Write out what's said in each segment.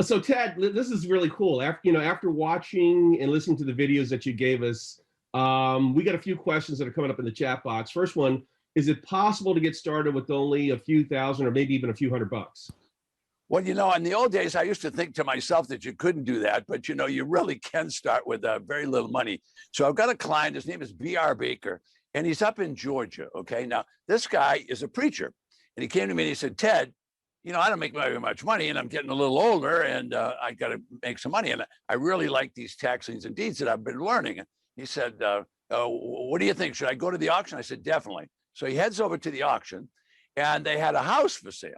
So Ted, this is really cool. After watching and listening to the videos that you gave us, we got a few questions that are coming up in the chat box. First one, is it possible to get started with only a few thousand or maybe even a few $100? Well, in the old days, I used to think to myself that you couldn't do that, but you really can start with very little money. So I've got a client, his name is B.R. Baker, and he's up in Georgia, okay? Now, this guy is a preacher, and he came to me and he said, Ted, I don't make very much money, and I'm getting a little older, and I got to make some money, and I really like these tax liens and deeds that I've been learning. He said, what do you think? Should I go to the auction? I said, definitely. So he heads over to the auction, and they had a house for sale.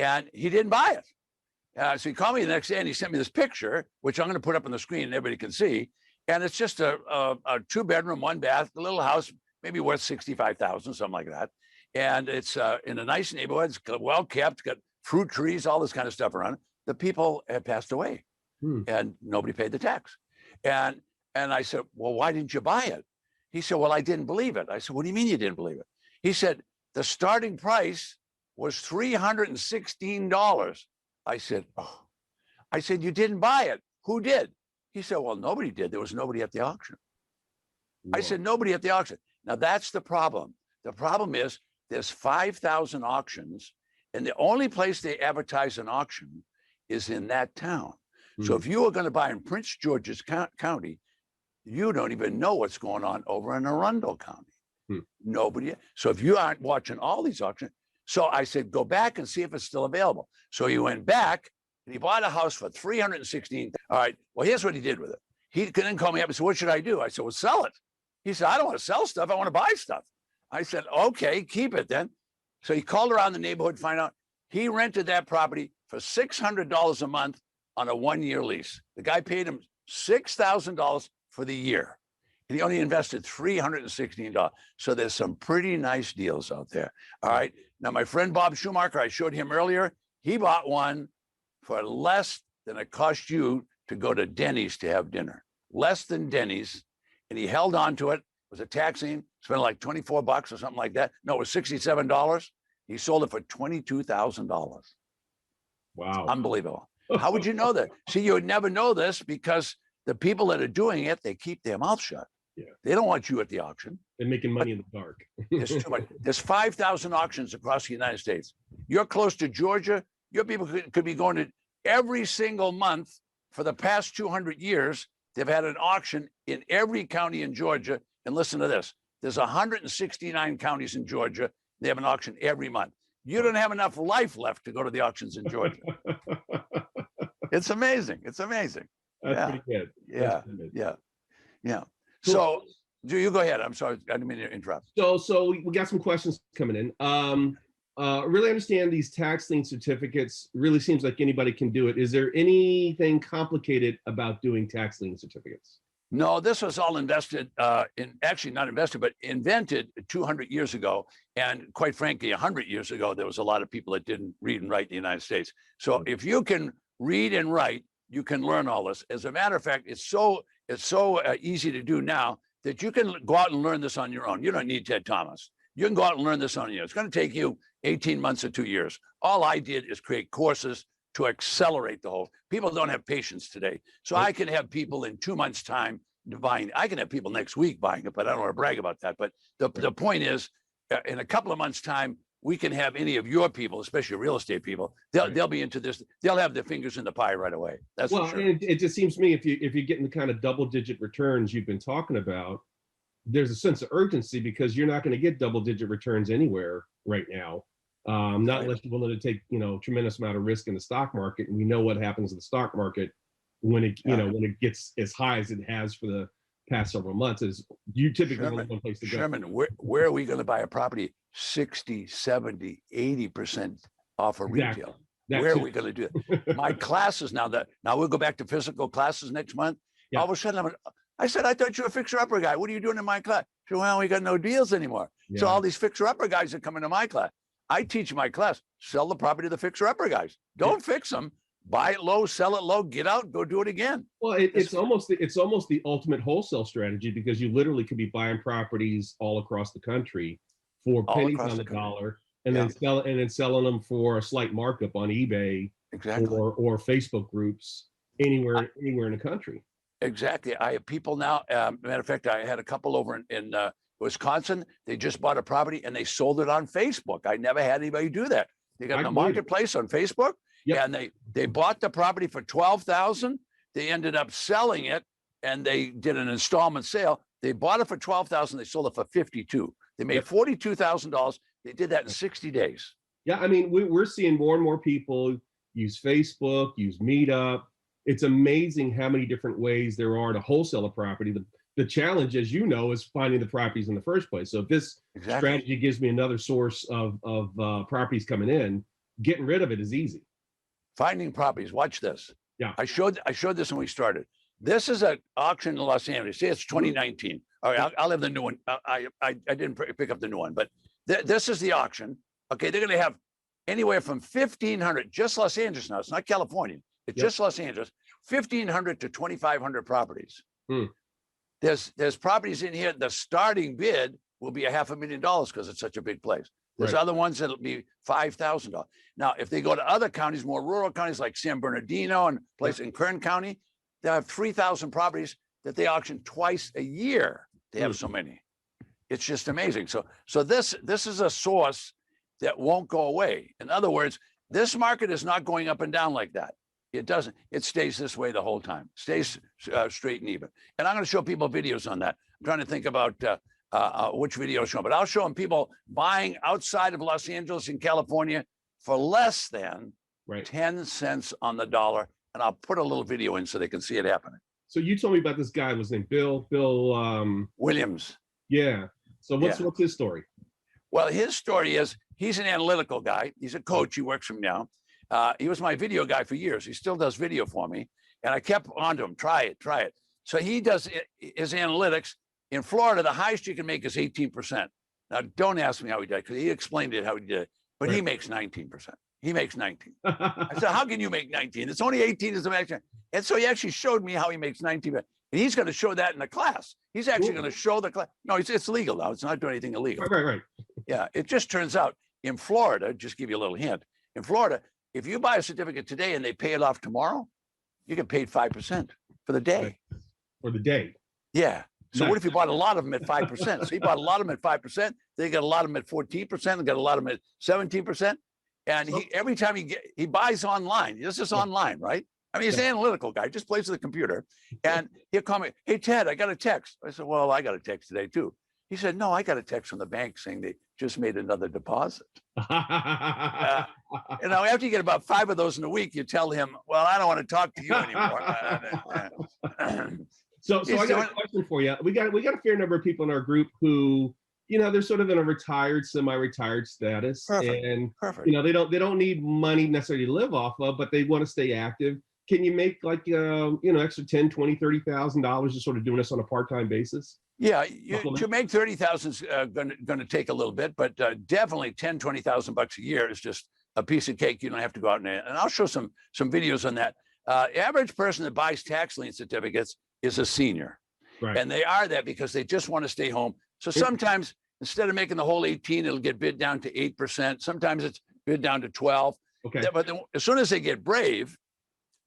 And he didn't buy it. So he called me the next day and he sent me this picture, which I'm going to put up on the screen and everybody can see. And it's just a 2-bedroom, 1-bath, a little house, maybe worth $65,000, something like that. And it's in a nice neighborhood. It's well kept, got fruit trees, all this kind of stuff around it. The people had passed away and nobody paid the tax. And I said, well, why didn't you buy it? He said, well, I didn't believe it. I said, what do you mean you didn't believe it? He said, the starting price was $316. I said, oh. I said, you didn't buy it. Who did? He said, well, nobody did. There was nobody at the auction. Whoa. I said, nobody at the auction. Now, that's the problem. The problem is there's 5,000 auctions, and the only place they advertise an auction is in that town. So if you are going to buy in Prince George's County, you don't even know what's going on over in Arundel County. Nobody. So if you aren't watching all these auctions, so I said, go back and see if it's still available. So he went back and he bought a house for $316,000. All right. Well, here's what he did with it. He then call me up and said, what should I do? I said, well, sell it. He said, I don't want to sell stuff. I want to buy stuff. I said, okay, keep it then. So he called around the neighborhood to find out. He rented that property for $600 a month on a 1-year lease. The guy paid him $6,000 for the year. And he only invested $316. So there's some pretty nice deals out there. All right. Now, my friend Bob Schumacher, I showed him earlier, he bought one for less than it cost you to go to Denny's to have dinner. Less than Denny's. And he held on to it. It was a tax lien, spent like $24 or something like that. No, it was $67. He sold it for $22,000. Wow. It's unbelievable. How would you know that? See, you would never know this because the people that are doing it, they keep their mouth shut. Yeah. They don't want you at the auction. They're making money in the dark. There's too much. There's 5,000 auctions across the United States. You're close to Georgia. Your people could be going to every single month for the past 200 years. They've had an auction in every county in Georgia. And listen to this. There's 169 counties in Georgia. They have an auction every month. You don't have enough life left to go to the auctions in Georgia. It's amazing. It's amazing. That's pretty good. Yeah. Yeah. Cool. So you go ahead. I'm sorry. I didn't mean to interrupt. So we got some questions coming in. Really understand these tax lien certificates. Really seems like anybody can do it. Is there anything complicated about doing tax lien certificates? No, this was all invested actually not invested, but invented 200 years ago. And quite frankly, 100 years ago, there was a lot of people that didn't read and write in the United States. So if you can read and write, you can learn all this. As a matter of fact, it's so easy to do now that you can go out and learn this on your own. You don't need Ted Thomas. You can go out and learn this on your own. It's going to take you 18 months or 2 years. All I did is create courses to accelerate the whole. People don't have patience today. So I can have people in 2 months' time buying. I can have people next week buying it, but I don't want to brag about that. But the point is, in a couple of months' time, we can have any of your people, especially real estate people, they'll be into this. They'll have their fingers in the pie right away. That's for sure. It just seems to me if you're getting the kind of double-digit returns you've been talking about, there's a sense of urgency because you're not going to get double-digit returns anywhere right now, not unless you're willing to take tremendous amount of risk in the stock market. And we know what happens in the stock market when it when it gets as high as it has for the past several months. Is you typically only one place to go. Sherman, where are we going to buy a property 60, 70, 80% off of retail? Where are we going to do it? My classes now we'll go back to physical classes next month. Yeah. All of a sudden, I said, I thought you were a fixer-upper guy. What are you doing in my class? She said, well, we got no deals anymore. Yeah. So all these fixer-upper guys are coming to my class. I teach my class, sell the property to the fixer-upper guys. Don't fix them. Buy it low, sell it low, get out, go do it again. Well, it's almost the ultimate wholesale strategy because you literally could be buying properties all across the country for pennies on the dollar, and then selling them for a slight markup on eBay Exactly. or Facebook groups anywhere in the country. Exactly. I have people now. Matter of fact, I had a couple over in Wisconsin. They just bought a property and they sold it on Facebook. I never had anybody do that. They got in the marketplace on Facebook, and they bought the property for $12,000. They ended up selling it, and they did an installment sale. They bought it for $12,000. They sold it for $52,000. They made $42,000. They did that in 60 days. Yeah, I mean, we're seeing more and more people use Facebook, use Meetup. It's amazing how many different ways there are to wholesale a property. The challenge, as you know, is finding the properties in the first place. So if this strategy gives me another source of properties coming in, getting rid of it is easy. Finding properties. Watch this. Yeah, I showed this when we started. This is an auction in Los Angeles. See, it's 2019. All right, I'll have the new one. I didn't pick up the new one, but this is the auction. Okay, they're going to have anywhere from 1,500, just Los Angeles now. It's not California. It's just Los Angeles. 1,500 to 2,500 properties. There's properties in here. The starting bid will be $500,000 because it's such a big place. There's other ones that'll be $5,000. Now, if they go to other counties, more rural counties like San Bernardino and place in Kern County, they have 3,000 properties that they auction twice a year. They have so many. It's just amazing. So this is a source that won't go away. In other words, this market is not going up and down like that. It doesn't. It stays this way the whole time. Stays straight and even. And I'm going to show people videos on that. I'm trying to think about which video to show, but I'll show them people buying outside of Los Angeles in California for less than 10 cents on the dollar. And I'll put a little video in so they can see it happening. So you told me about this guy. Was named Bill Williams. Yeah. So what's his story? Well, his story is he's an analytical guy. He's a coach. He works for me now. He was my video guy for years. He still does video for me. And I kept on to him, try it. So he does his analytics. In Florida, the highest you can make is 18%. Now, don't ask me how he did it, because he explained it how he did it. But he makes 19%. He makes 19. I said, how can you make 19? It's only 18 is the max. And so he actually showed me how he makes 19. And he's going to show that in the class. He's actually going to show the class. No, it's legal now. It's not doing anything illegal. Right. Yeah, it just turns out in Florida, just give you a little hint. In Florida, if you buy a certificate today and they pay it off tomorrow, you get paid 5% for the day. For the day. Yeah. So what if you bought a lot of them at 5%? So he bought a lot of them at 5%. They got a lot of them at 14%. They got a lot of them at 17%. And every time he buys online, this is online, right? I mean, he's an analytical guy, just plays with the computer. And he'll call me, hey, Ted, I got a text. I said, well, I got a text today too. He said, no, I got a text from the bank saying they just made another deposit. And now after you get about 5 of those in a week, you tell him, well, I don't want to talk to you anymore. So I got a question for you. We got a fair number of people in our group who, they're sort of in a retired, semi-retired status. Perfect. And Perfect. they don't need money necessarily to live off of, but they want to stay active. Can you make like extra $10,000, $20,000, $30,000 just sort of doing this on a part-time basis? Yeah, to make 30,000 is going to take a little bit, but definitely 10, 20,000 bucks a year is just a piece of cake. You don't have to go out and I'll show some videos on that. Average person that buys tax lien certificates is a senior, and they are that because they just want to stay home. So sometimes instead of making the whole 18, it'll get bid down to 8%. Sometimes it's bid down to 12. Okay. But then, as soon as they get brave,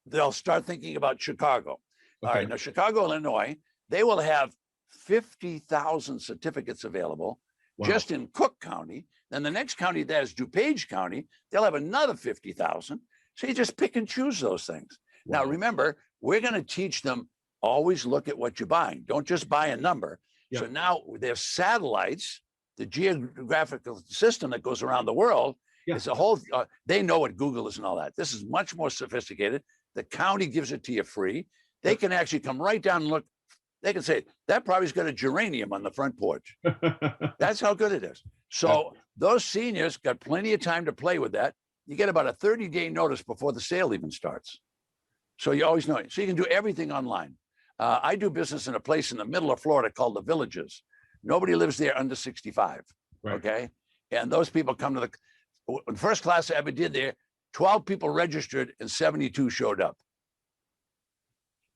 they'll start thinking about Chicago. All right, now Chicago, Illinois, they will have 50,000 certificates available just in Cook County. Then the next county that is DuPage County, they'll have another 50,000. So you just pick and choose those things. Now, remember, we're going to teach them always look at what you're buying. Don't just buy a number. So now there's satellites, the geographical system that goes around the world. It's a whole, they know what Google is and all that. This is much more sophisticated. The county gives it to you free. They can actually come right down and look. They can say, that property's got a geranium on the front porch. That's how good it is. So those seniors got plenty of time to play with that. You get about a 30-day notice before the sale even starts. So you always know it. So you can do everything online. I do business in a place in the middle of Florida called the Villages. Nobody lives there under 65, okay? And those people come to the first class I ever did there, 12 people registered and 72 showed up.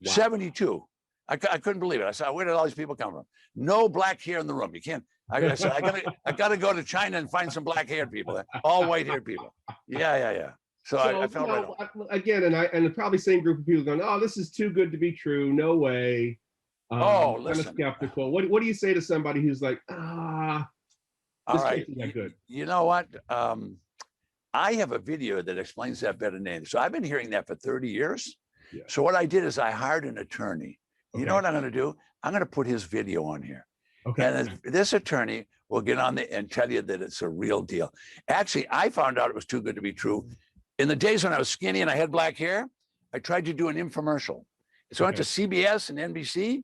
72. I couldn't believe it. I said, where did all these people come from? No black hair in the room. You can't. I said, I gotta go to China and find some black haired people. All white haired people. Yeah. So I felt right on. Again, and probably same group of people going, oh, this is too good to be true. No way. Kind Listen. of skeptical. What do you say to somebody who's like, this right. can't be that good? You know what? I have a video that explains that better than anything. So I've been hearing that for 30 years. Yeah. So what I did is I hired an attorney. Okay. You know what I'm going to do? I'm going to put his video on here. Okay. And this attorney will get on there and tell you that it's a real deal. Actually, I found out it was too good to be true. In the days when I was skinny and I had black hair, I tried to do an infomercial. So I went to CBS and NBC,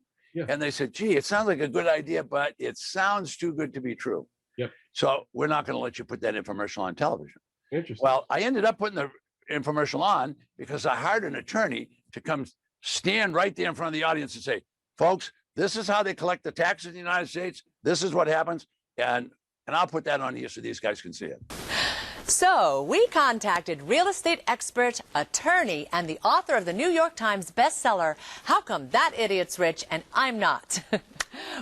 and they said, gee, it sounds like a good idea, but it sounds too good to be true. Yep. So we're not going to let you put that infomercial on television. Interesting. Well, I ended up putting the infomercial on because I hired an attorney to come stand right there in front of the audience and say, folks, this is how they collect the taxes in the United States. This is what happens. And I'll put that on here so these guys can see it. So we contacted real estate expert, attorney, and the author of the New York Times bestseller, How Come That Idiot's Rich and I'm Not?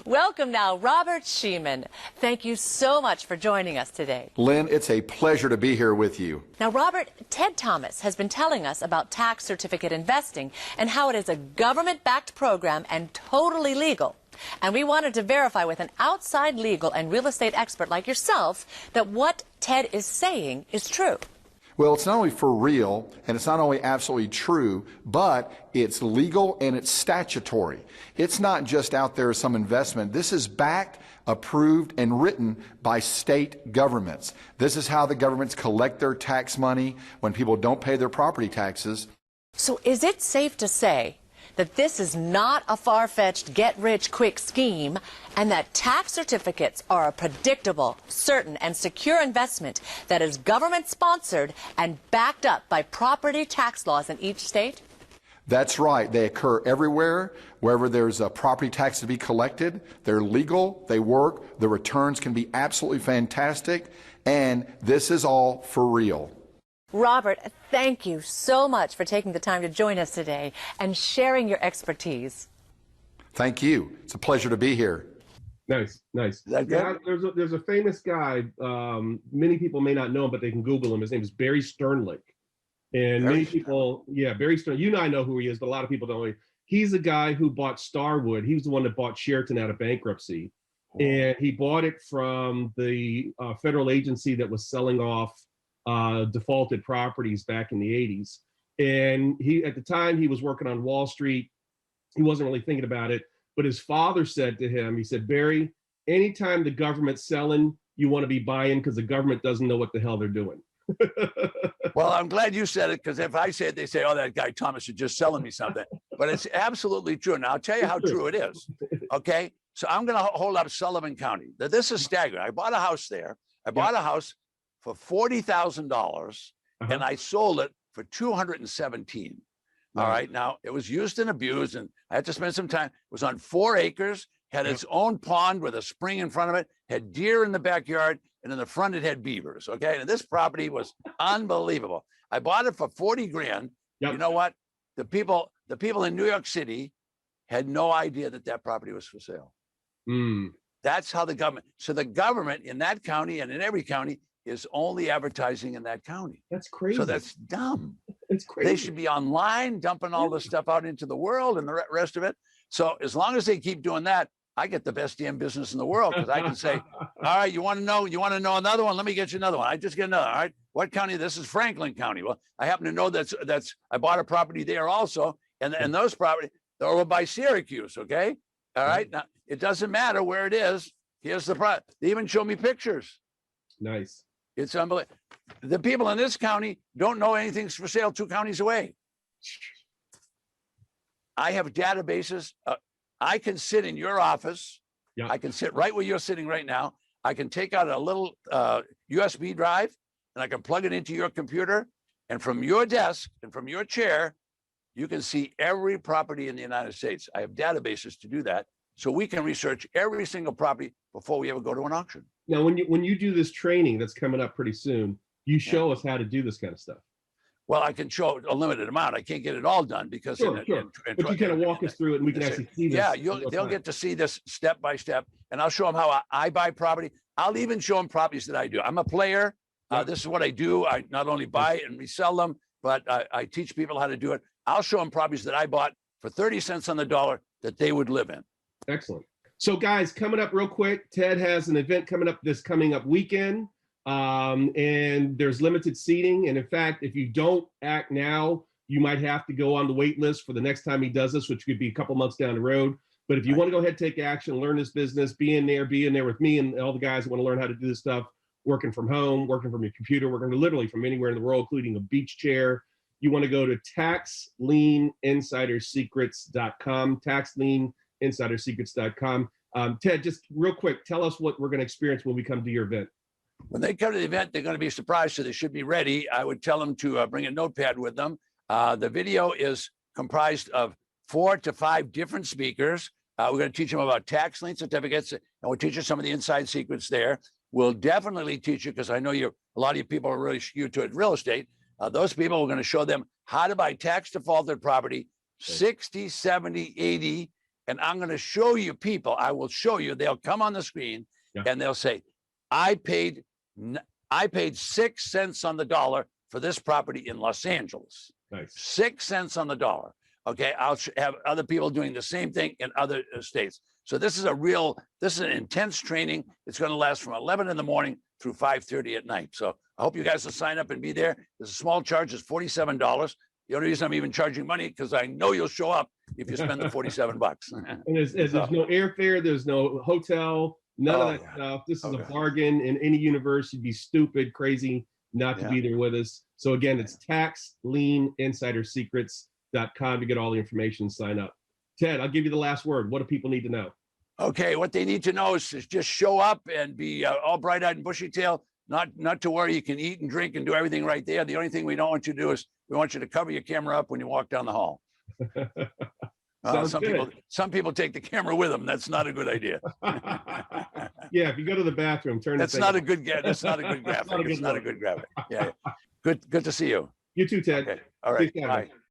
Welcome now, Robert Sheeman. Thank you so much for joining us today. Lynn, it's a pleasure to be here with you. Now, Robert, Ted Thomas has been telling us about tax certificate investing and how it is a government-backed program and totally legal. And we wanted to verify with an outside legal and real estate expert like yourself that what Ted is saying is true. Well, it's not only for real, and it's not only absolutely true, but it's legal and it's statutory. It's not just out there as some investment. This is backed, approved, and written by state governments. This is how the governments collect their tax money when people don't pay their property taxes. So is it safe to say that this is not a far-fetched get-rich-quick scheme, and that tax certificates are a predictable, certain, and secure investment that is government-sponsored and backed up by property tax laws in each state? That's right. They occur everywhere. Wherever there's a property tax to be collected, they're legal, they work, the returns can be absolutely fantastic, and this is all for real. Robert, thank you so much for taking the time to join us today and sharing your expertise. Thank you. It's a pleasure to be here. Nice, nice. Yeah, there's a famous guy. Many people may not know him, but they can Google him. His name is Barry Sternlicht. And many people, Barry Stern. You and I know who he is, but a lot of people don't know. He's the guy who bought Starwood. He was the one that bought Sheraton out of bankruptcy. Oh. And he bought it from the federal agency that was selling off defaulted properties back in the 80s. And he, at the time, he was working on Wall Street. He wasn't really thinking about it, but his father said to him, he said, Barry, anytime the government's selling, you want to be buying because the government doesn't know what the hell they're doing. Well, I'm glad you said it, because if I say it, they say, oh, that guy Thomas is just selling me something. But it's absolutely true. Now, I'll tell you how true it is. Okay. So I'm going to hold up Sullivan County. Now, this is staggering. I bought a house there. I bought a house for $40,000 and I sold it for $217,000. All right. Now, it was used and abused, and I had to spend some time. It was on 4 acres, had its own pond with a spring in front of it, had deer in the backyard, and in the front it had beavers. Okay. And this property was unbelievable. I bought it for 40 grand. Yep. You know what? The people in New York City had no idea that that property was for sale. That's how the government, so the government in that county and in every county is only advertising in that county. That's crazy. So that's dumb. It's crazy. They should be online, dumping all this stuff out into the world and the rest of it. So as long as they keep doing that, I get the best damn business in the world, because I can say, all right, you want to know another one? Let me get you another one. I just get another. All right. What county? This is Franklin County. Well, I happen to know that's I bought a property there also. And those properties, they're over by Syracuse. Okay. All right. Now, it doesn't matter where it is. Here's the product. They even show me pictures. Nice. It's unbelievable. The people in this county don't know anything's for sale 2 counties away. I have databases. I can sit in your office. Yeah. I can sit right where you're sitting right now. I can take out a little USB drive and I can plug it into your computer. And from your desk and from your chair, you can see every property in the United States. I have databases to do that. So we can research every single property before we ever go to an auction. Now, when you do this training that's coming up pretty soon, you show us how to do this kind of stuff. Well, I can show a limited amount. I can't get it all done because but you kind of walk us through it, and we can actually see this. Yeah, they'll get to see this step by step, and I'll show them how I buy property. I'll even show them properties that I do. I'm a player. This is what I do. I not only buy and resell them, but I teach people how to do it. I'll show them properties that I bought for 30 cents on the dollar that they would live in. Excellent. So guys, coming up real quick, Ted has an event coming up this coming up weekend. And there's limited seating. And in fact, if you don't act now, you might have to go on the wait list for the next time he does this, which could be a couple months down the road. But if you want to go ahead, take action, learn this business, be in there with me and all the guys that want to learn how to do this stuff, working from home, working from your computer, working literally from anywhere in the world, including a beach chair. You want to go to taxlieninsidersecrets.com, taxlieninsidersecrets.com. Ted, just real quick, tell us what we're going to experience when we come to your event. When they come to the event, they're going to be surprised, so they should be ready. I would tell them to bring a notepad with them. The video is comprised of 4 to 5 different speakers. We're going to teach them about tax lien certificates, and we'll teach you some of the inside secrets there. We'll definitely teach you, because I know a lot of you people are really skewed to real estate. Those people, we're going to show them how to buy tax defaulted property, 60, 70, 80. And I'm going to show you people, I will show you, they'll come on the screen and they'll say, I paid 6 cents on the dollar for this property in Los Angeles. Nice. 6 cents on the dollar. Okay. I'll have other people doing the same thing in other states. So this is an intense training. It's going to last from 11 in the morning through 5:30 at night. So I hope you guys will sign up and be there. There's a small charge, it's $47. The only reason I'm even charging money, because I know you'll show up if you spend the $47. And there's no airfare, there's no hotel, none of that stuff. This is a bargain. In any universe, you'd be stupid, crazy not to be there with us. So again, it's taxlieninsidersecrets.com to get all the information, sign up. Ted, I'll give you the last word. What do people need to know? Okay, what they need to know is just show up and be all bright-eyed and bushy-tailed. Not to worry, you can eat and drink and do everything right there. The only thing we don't want you to do is we want you to cover your camera up when you walk down the hall. Some people take the camera with them. That's not a good idea. Yeah, if you go to the bathroom, turn. That's not a good graphic. It's not a good graphic. Yeah. Good to see you. You too, Ted. Okay. All right. Bye.